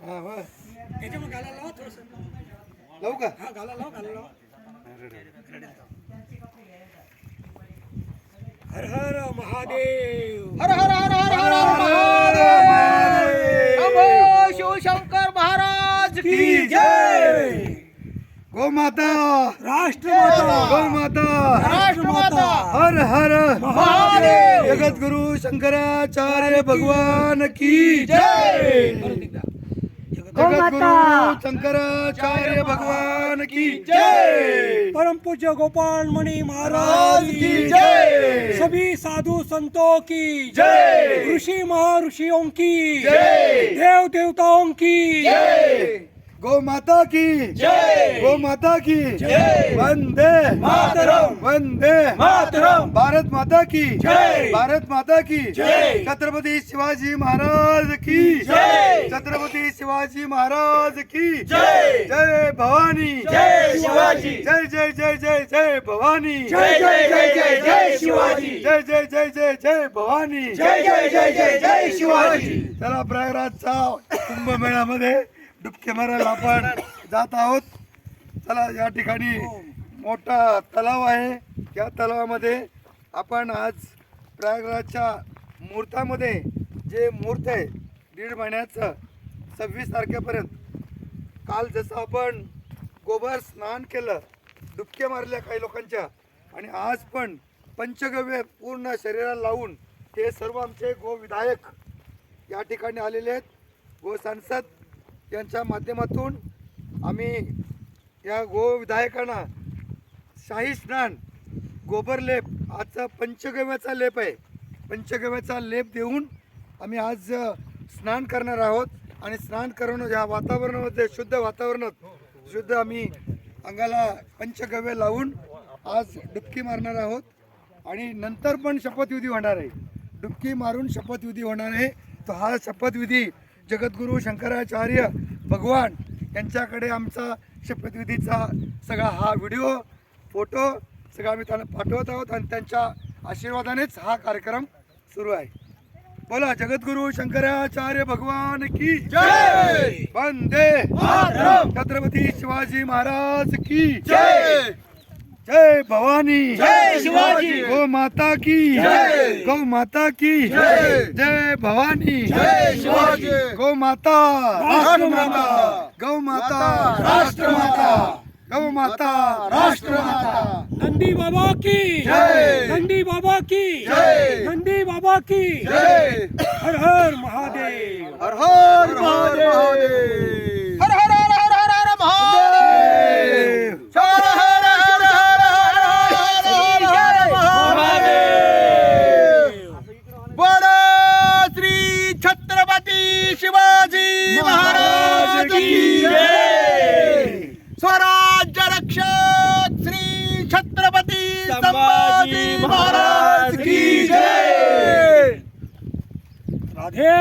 हा वा. याच्यामध्ये गाला लावा थोडंसं. लावू का? हा गाला लावा गाला लावा. हर हर महादेव. हर हर हर हर हर हर महादेव. नमो शिवशंकर महाराज की जय. गो माता, राष्ट्रमाता. गो माता, राष्ट्रमाता. हर हर महादेव. जगद्गुरु शंकराचार्य भगवान की जय. जगद्गुरु शंकराचार्य भगवान की जय. परम पूज्य गोपाल मणि महाराज महाराज की जय. सभी साधु संतों की जय. ऋषि महर्षियों की जय. देव देवताओं की जय. गो माता की जय. गो माता की जय. वंदे मातरम. वंदे मातरम. भारत माता की जय. भारत माता की जय. छत्रपति शिवाजी महाराज की जय. छत्रपति शिवाजी महाराज की जय. जय भवानी. जय शिवाजी. जय जय जय जय जय भवानी. जय जय जय जय जय शिवाजी. जय जय जय जय जय भवानी. जय जय जय जय जय शिवाजी. चला प्रयागराजचा कुंभमेळ्यामध्ये डुबके मारायला आपण जात आहोत. चला या ठिकाणी मोठा तलाव आहे. या तलावामध्ये आपण आज प्रयागराजच्या मुहूर्तामध्ये जे मुहूर्त आहे 1.5 महिन्याचं 26 तारखेपर्यंत, काल जसं आपण गोबर स्नान केलं, डुबके मारल्या काही लोकांच्या, आणि आज पण पंचगव्य पूर्ण शरीराला लावून हे सर्व आमचे गो विधायक या ठिकाणी आलेले आहेत. गो सांसद यांच्या माध्यमातून आम्ही या गो विधायकांना शाही स्नान, गोबर लेप, आजचा पंचगव्याचा लेप आहे, पंचगव्याचा लेप देऊन आम्ही आज स्नान करणार आहोत. आणि स्नान करून या वातावरणामध्ये, शुद्ध वातावरणात, शुद्ध आम्ही अंगाला पंचगव्य लावून आज डुबकी मारणार आहोत. आणि नंतर पण शपथविधी होणार आहे. डुबकी मारून शपथविधी होणार आहे. तो हा शपथविधी जगद्गुरु शंकराचार्य भगवान यांच्याकडे आमचा शपथविधीचा सगळा हा व्हिडिओ, फोटो सगळा आम्ही त्यांना पाठवत आहोत. आणि त्यांच्या आशीर्वादानेच हा कार्यक्रम सुरू आहे. बोला जगद्गुरु शंकराचार्य भगवान की जय. वंदे मातरम. छत्रपती शिवाजी महाराज की जय. जय भवानी. जय शिवाजी. गौ माता की जय. गौ माता की जय. जय भवानी. जय शिवाजी. गौ माता, राष्ट्रमाता. गौ माता, राष्ट्रमाता. गौ माता, राष्ट्रमाता. नंदी बाबा की जय. नंदी बाबा की जय. नंदी बाबा की जय. हर हर महादेव. हर हर महादेव. हर हर हर हर हर हर महादेव. हर हर हर हर हर हर हर महादेव. बोलो श्री छत्रपती शिवाजी महाराज की जय. स्वराज्य रक्षक श्री छत्रपती संभाजी महाराज की जय. राधे